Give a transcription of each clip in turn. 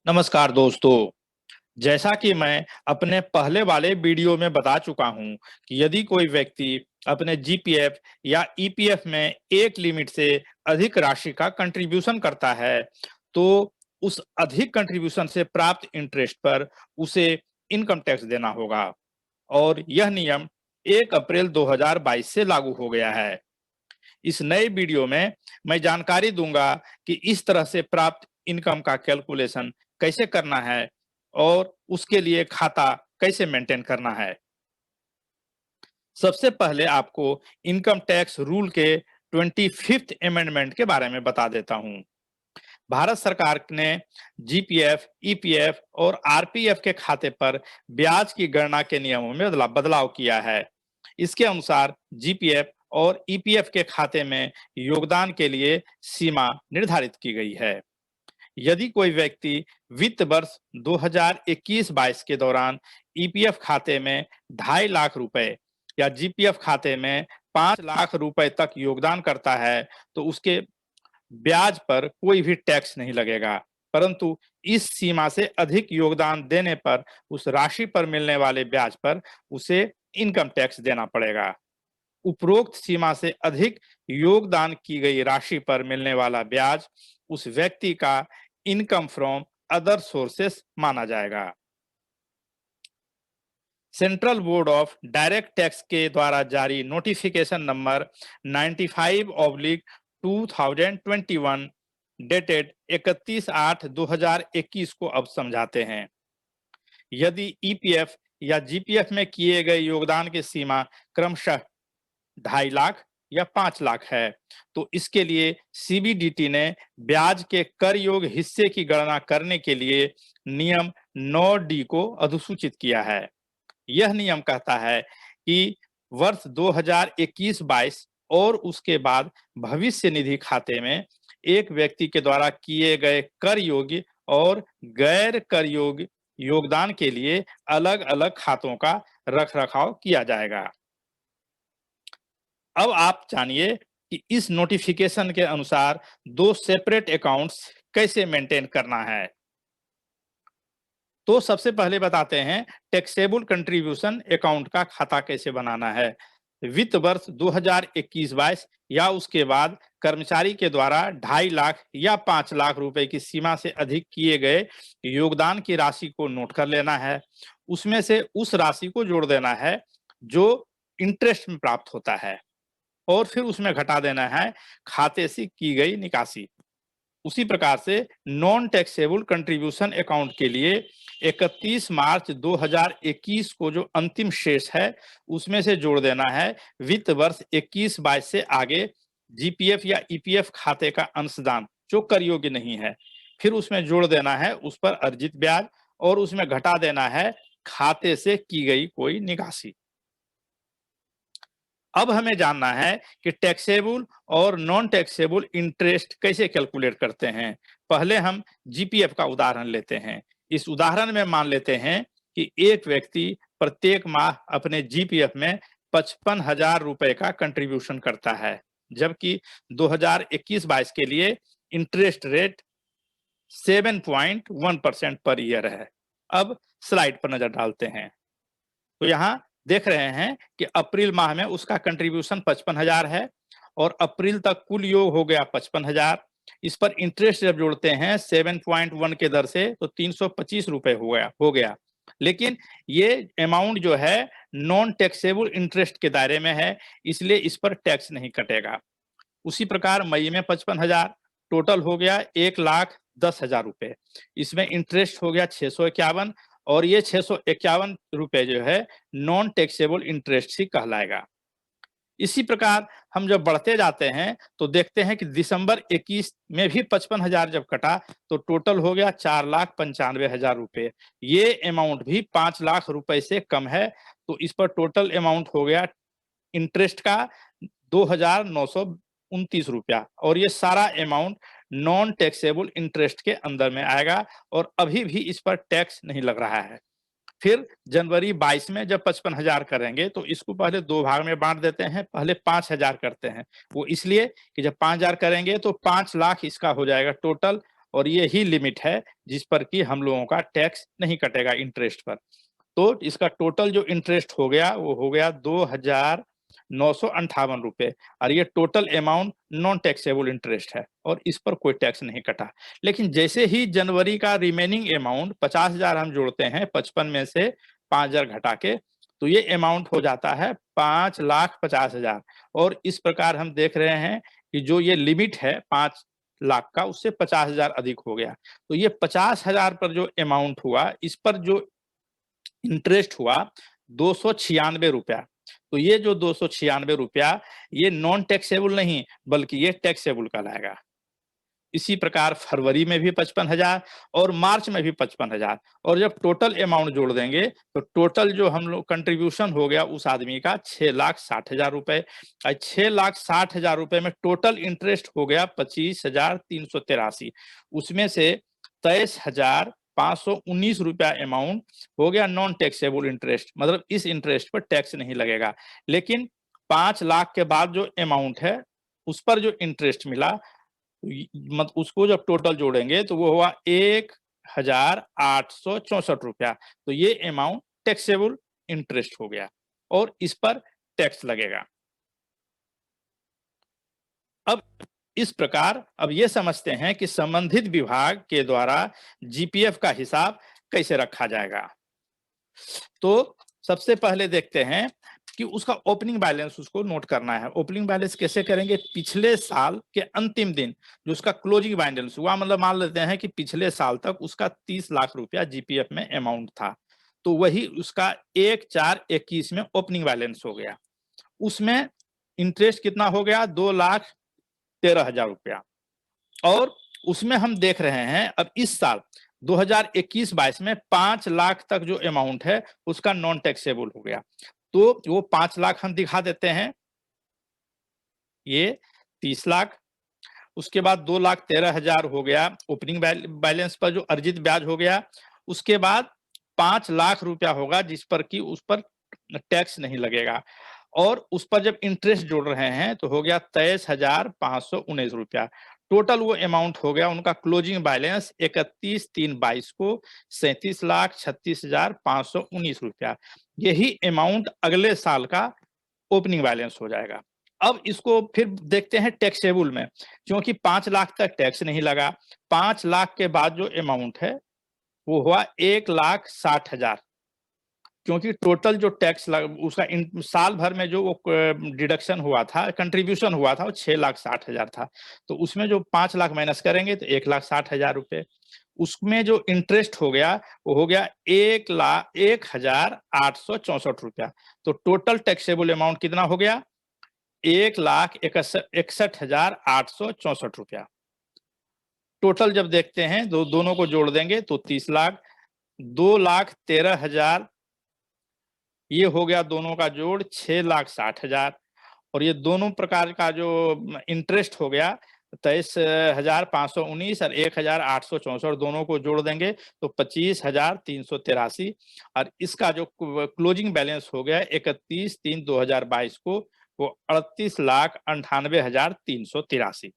नमस्कार दोस्तों। जैसा कि मैं अपने पहले वाले वीडियो में बता चुका हूं कि यदि कोई व्यक्ति अपने जीपीएफ या ईपीएफ में एक लिमिट से अधिक राशि का कंट्रीब्यूशन करता है, तो उस अधिक कंट्रीब्यूशन से प्राप्त इंटरेस्ट पर उसे इनकम टैक्स देना होगा और यह नियम 1 अप्रैल 2022 से लागू हो गया है। इस नए वीडियो में मैं जानकारी दूंगा कि इस तरह से प्राप्त इनकम का कैलकुलेशन कैसे करना है और उसके लिए खाता कैसे मेंटेन करना है। सबसे पहले आपको इनकम टैक्स रूल के 25th अमेंडमेंट के बारे में बता देता हूं। भारत सरकार ने जीपीएफ, ईपीएफ और आरपीएफ के खाते पर ब्याज की गणना के नियमों में बदलाव किया है। इसके अनुसार जीपीएफ और ईपीएफ के खाते में योगदान के लिए सीमा निर्धारित की गई है। यदि कोई व्यक्ति वित्त वर्ष 2021-22 के दौरान ईपीएफ खाते में 2.5 लाख रुपए या जीपीएफ खाते में 5 लाख रुपए तक योगदान करता है, तो उसके ब्याज पर कोई भी टैक्स नहीं लगेगा। परंतु इस सीमा से अधिक योगदान देने पर उस राशि पर मिलने वाले ब्याज पर उसे इनकम टैक्स देना पड़ेगा। उपरोक्त सीमा से अधिक योगदान की गई राशि पर मिलने वाला ब्याज उस व्यक्ति का इनकम फ्रॉम अदर सोर्सेस माना जाएगा। Central board of direct tax के द्वारा जारी नोटिफिकेशन नंबर 95/2021 डेटेड 31/8/2021 को अब समझाते हैं। यदि ईपीएफ या जीपीएफ में किए गए योगदान की सीमा क्रमशः 2.5 लाख या 5 लाख है, तो इसके लिए सीबीडीटी ने ब्याज के कर योग्य हिस्से की गणना करने के लिए नियम 9D को अधिसूचित किया है। यह नियम कहता है कि वर्ष 2021-22 और उसके बाद भविष्य निधि खाते में एक व्यक्ति के द्वारा किए गए कर योग्य और गैर कर योग्य योगदान के लिए अलग-अलग खातों का रखरखाव किया जाएगा। अब आप जानिए कि इस नोटिफिकेशन के अनुसार 2 सेपरेट अकाउंट्स कैसे मेंटेन करना है। तो सबसे पहले बताते हैं टैक्सेबल कंट्रीब्यूशन अकाउंट का खाता कैसे बनाना है। वित्त वर्ष 2021-22 या उसके बाद कर्मचारी के द्वारा 2.5 लाख या 5 लाख रुपए की सीमा से अधिक किए गए योगदान की राशि को नोट कर लेना है। उसमें से उस राशि को जोड़ देना है जो इंटरेस्ट में प्राप्त होता है और फिर उसमें घटा देना है खाते से की गई निकासी। उसी प्रकार से नॉन टैक्सेबल कंट्रीब्यूशन अकाउंट के लिए 31 मार्च 2021 को जो अंतिम शेष है उसमें से जोड़ देना है वित्त वर्ष 21-22 से आगे जीपीएफ या ईपीएफ खाते का अंशदान जो कर योग्य नहीं है। फिर उसमें जोड़ देना है उस पर अर्जित ब्याज और उसमें घटा देना है खाते से की गई कोई निकासी। अब हमें जानना है कि टैक्सेबल और नॉन टैक्सेबल इंटरेस्ट कैसे कैलकुलेट करते हैं। पहले हम जीपीएफ का उदाहरण लेते हैं। इस उदाहरण में मान लेते हैं कि एक व्यक्ति प्रत्येक माह अपने जीपीएफ में 55,000 रुपए का कंट्रीब्यूशन करता है, जबकि 2021-22 के लिए इंटरेस्ट रेट 7.1% पर ईयर है। अब स्लाइड पर नजर डालते हैं तो यहाँ देख रहे हैं कि अप्रैल माह में उसका कंट्रीब्यूशन 55,000 है और अप्रैल तक कुल योग हो गया 55,000। इस पर इंटरेस्ट जब जोड़ते हैं 7.1 के दर से तो 325 रुपए हो गया। लेकिन ये अमाउंट जो है नॉन टैक्सेबल इंटरेस्ट के दायरे में है, इसलिए इस पर टैक्स नहीं कटेगा। उसी प्रकार मई में 55,000 टोटल हो गया 1,10,000 रुपए। इसमें इंटरेस्ट हो गया 651 और ये 651 रुपए जो है नॉन टैक्सेबल इंटरेस्ट ही कहलाएगा। इसी प्रकार हम जब बढ़ते जाते हैं तो देखते हैं कि दिसंबर 21 में भी 55,000 जब कटा तो टोटल हो गया 4,95,000 रुपए। ये अमाउंट भी 5 लाख रुपए से कम है, तो इस पर टोटल अमाउंट हो गया इंटरेस्ट का 2,929 रुपया और ये सारा अमाउंट नॉन टैक्सेबल इंटरेस्ट के अंदर में आएगा और अभी भी इस पर टैक्स नहीं लग रहा है। फिर जनवरी 22 में जब 55,000 करेंगे तो इसको पहले 2 भाग में बांट देते हैं। पहले 5,000 करते हैं, वो इसलिए कि जब 5,000 करेंगे तो 5 लाख इसका हो जाएगा टोटल और ये ही लिमिट है जिस पर कि हम लोगों का टैक्स नहीं कटेगा इंटरेस्ट पर। तो इसका टोटल जो इंटरेस्ट हो गया वो हो गया 2,958 रुपए, और ये total amount non taxable interest है और इस पर कोई टैक्स नहीं कटा। लेकिन जैसे ही जनवरी का रिमेनिंग अमाउंट 50,000 हम जोड़ते हैं 55 में से 5,000 घटा के, तो ये अमाउंट हो जाता है 5,50,000। और इस प्रकार हम देख रहे हैं कि जो ये लिमिट है 5 लाख का, उससे 50,000 अधिक हो गया। तो ये 50,000 पर जो अमाउंट हुआ, इस पर जो इंटरेस्ट हुआ 296 रुपया। तो ये जो 296 रुपया, ये नॉन टैक्सेबल नहीं बल्कि ये टैक्सेबल कहलाएगा। इसी प्रकार फरवरी में भी 55,000 और मार्च में भी 55,000, और जब टोटल अमाउंट जोड़ देंगे तो टोटल जो हम लोग कंट्रीब्यूशन हो गया उस आदमी का 6,60,000 रुपए। 6,60,000 रुपए में टोटल इंटरेस्ट हो गया 25,383। उसमें से 23,519 रुपया अमाउंट हो गया नॉन टैक्सेबल इंटरेस्ट, मतलब इस इंटरेस्ट पर टैक्स नहीं लगेगा। लेकिन 5 लाख के बाद जो अमाउंट है उस पर जो इंटरेस्ट मिला, मत उसको जब टोटल जोड़ेंगे तो वो हुआ 1,864 रुपया। तो ये अमाउंट टैक्सेबल इंटरेस्ट हो गया और इस पर टैक्स लगेगा। अब इस प्रकार अब ये समझते हैं कि संबंधित विभाग के द्वारा जीपीएफ का हिसाब कैसे रखा जाएगा। तो सबसे पहले देखते हैं कि उसका ओपनिंग बैलेंस उसको नोट करना है। ओपनिंग बैलेंस कैसे करेंगे? पिछले साल के अंतिम दिन जो उसका क्लोजिंग बैलेंस हुआ, मतलब मान लेते हैं कि पिछले साल तक उसका 30 लाख रुपया जीपीएफ में अमाउंट था, तो वही उसका 1/4/21 में ओपनिंग बैलेंस हो गया। उसमें इंटरेस्ट कितना हो गया? 2,13,000 रुपया। और उसमें हम देख रहे हैं अब इस साल 2021-22 में 5 लाख तक जो अमाउंट है उसका नॉन टैक्सेबल हो गया। तो वो 5 लाख हम दिखा देते हैं, ये 30 लाख। उसके बाद 2,13,000 हो गया ओपनिंग बैलेंस पर जो अर्जित ब्याज हो गया। उसके बाद 5 लाख रुपया होगा जिस पर कि उस पर टैक्स नहीं लगेगा, और उस पर जब इंटरेस्ट जोड़ रहे हैं तो हो गया 23,519 रुपया। टोटल वो अमाउंट हो गया उनका क्लोजिंग बैलेंस 31/3/22 को 37,36,519 रुपया। यही अमाउंट अगले साल का ओपनिंग बैलेंस हो जाएगा। अब इसको फिर देखते हैं टैक्सेबल में, क्योंकि 5 लाख तक टैक्स नहीं लगा। 5 लाख के बाद जो अमाउंट है वो हुआ 1,60,000, क्योंकि टोटल जो टैक्स उसका साल भर में जो वो डिडक्शन हुआ था, कंट्रीब्यूशन हुआ था, वो 6,60,000 था। तो उसमें जो 5 लाख माइनस करेंगे तो 1,60,000 रुपए। उसमें जो इंटरेस्ट हो गया वो हो गया 1,01,864 रुपया। तो टोटल टैक्सेबल अमाउंट कितना हो गया? 1,61,864 रुपया। टोटल जब देखते हैं दोनों को जोड़ देंगे तो 30 लाख, 2,13,000, ये हो गया दोनों का जोड़ 6,60,000, और ये दोनों प्रकार का जो इंटरेस्ट हो गया 23,519 और 1,864, दोनों को जोड़ देंगे तो 25,383, और इसका जो क्लोजिंग बैलेंस हो गया 31/3/2022 को वो 38,98,383।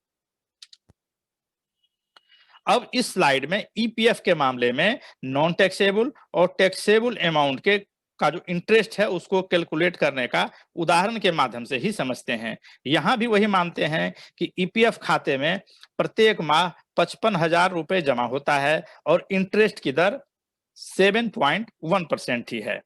अब इस स्लाइड में ईपीएफ के मामले में नॉन टैक्सेबल और टैक्सेबल अमाउंट के का जो इंटरेस्ट है उसको कैलकुलेट करने का उदाहरण के माध्यम से ही समझते हैं। यहां भी वही मानते हैं कि ईपीएफ खाते में प्रत्येक माह 55,000 रुपए जमा होता है और इंटरेस्ट की दर 7.1% ही है।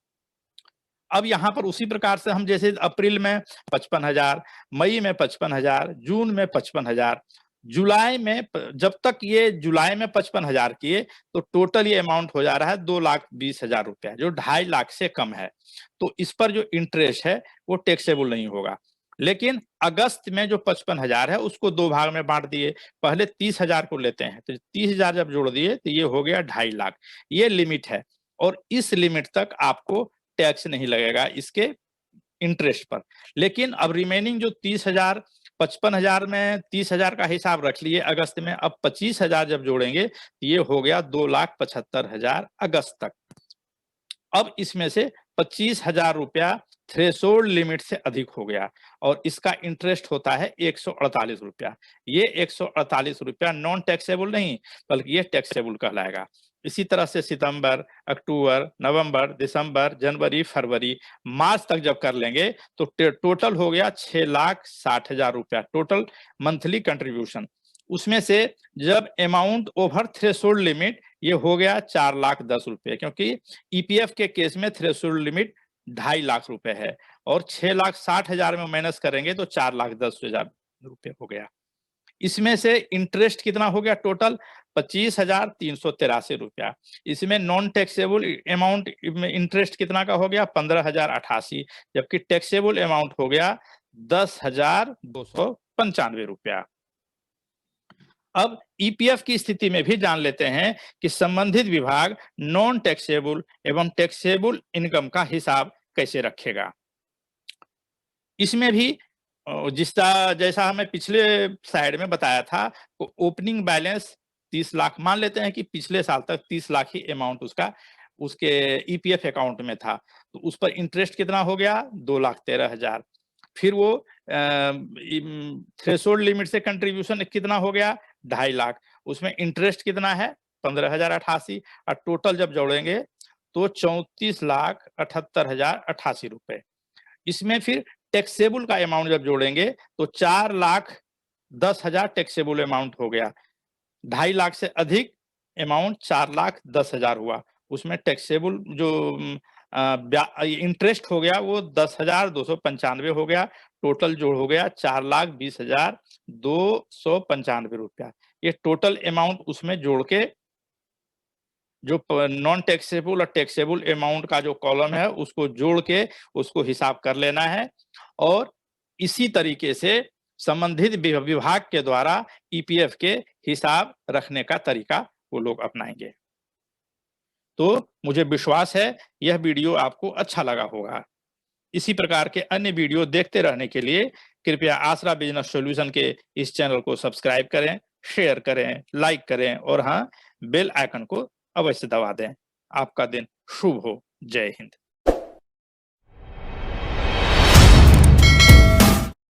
अब यहाँ पर उसी प्रकार से हम जैसे अप्रैल में 55,000, मई में 55,000, जून में 55,000, जुलाई में जब तक ये जुलाई में 55,000 किए तो टोटल ये अमाउंट हो जा रहा है 2,20,000 रुपया, जो 2.5 लाख से कम है। तो इस पर जो इंटरेस्ट है वो टैक्सेबल नहीं होगा। लेकिन अगस्त में जो 55,000 है उसको 2 भाग में बांट दिए। पहले 30,000 को लेते हैं, तो 30,000 जब जोड़ दिए तो ये हो गया 2.5 लाख। ये लिमिट है और इस लिमिट तक आपको टैक्स नहीं लगेगा इसके इंटरेस्ट पर। लेकिन अब रिमेनिंग जो 30,000, 55,000 में 30,000 का हिसाब रख लिए अगस्त में, अब 25,000 जब जोड़ेंगे ये हो गया 2,75,000 अगस्त तक। अब इसमें से 25,000 रुपया थ्रेशोल्ड लिमिट से अधिक हो गया और इसका इंटरेस्ट होता है 148 रुपया। ये 148 रुपया नॉन टैक्सेबल नहीं, बल्कि ये टैक्सेबल कहलाएगा। इसी तरह से सितंबर, अक्टूबर, नवंबर, दिसंबर, जनवरी, फरवरी, मार्च तक जब कर लेंगे तो टोटल हो गया 6,60,000 रुपया टोटल मंथली कंट्रीब्यूशन। उसमें से जब अमाउंट ओवर थ्रेशोल्ड लिमिट ये हो गया 4,10,000 रुपये, क्योंकि ईपीएफ के केस में थ्रेशोल्ड लिमिट 2.5 लाख रुपए है और 6,60,000 में माइनस करेंगे तो 4,10,000 रुपये हो गया। इसमें से इंटरेस्ट कितना हो गया टोटल 25,383 रुपया। इसमें नॉन टैक्सेबल अमाउंट में इंटरेस्ट कितना का हो गया 15,088, जबकि टैक्सेबल अमाउंट हो गया 10,295 रुपया। अब ईपीएफ की स्थिति में भी जान लेते हैं कि संबंधित विभाग नॉन टैक्सेबल एवं टैक्सेबल इनकम का हिसाब कैसे रखेगा। इसमें भी जैसा हमें पिछले साइड में बताया था, तो ओपनिंग बैलेंस 30 लाख मान लेते हैं कि पिछले साल तक 30 लाख ही अमाउंट उसके ईपीएफ अकाउंट में था, तो उस पर इंटरेस्ट कितना हो गया 2,13,000। फिर वो थ्रेशोल्ड लिमिट से कंट्रीब्यूशन कितना हो गया 2.5 लाख, उसमें इंटरेस्ट कितना है 15,088 और टोटल जब जोड़ेंगे तो 34,78,088 रुपए। इसमें फिर टैक्सेबल का अमाउंट जब जोड़ेंगे तो 4,10,000 टैक्सेबल अमाउंट हो गया। 2.5 लाख से अधिक अमाउंट 4,10,000 हुआ। उसमें टैक्सेबल जो इंटरेस्ट हो गया वो 10,295 हो गया। टोटल जोड़ हो गया 4,20,295 रुपया। ये टोटल अमाउंट उसमें जोड़ के जो नॉन टैक्सेबल और टैक्सेबल अमाउंट का जो कॉलम है उसको जोड़ के उसको हिसाब कर लेना है और इसी तरीके से संबंधित विभाग के द्वारा ईपीएफ के हिसाब रखने का तरीका वो लोग अपनाएंगे। तो मुझे विश्वास है यह वीडियो आपको अच्छा लगा होगा। इसी प्रकार के अन्य वीडियो देखते रहने के लिए कृपया आसरा बिजनेस सॉल्यूशन के इस चैनल को सब्सक्राइब करें, शेयर करें, लाइक करें और हाँ, बेल आइकन को अवश्य दबा दें। आपका दिन शुभ हो। जय हिंद।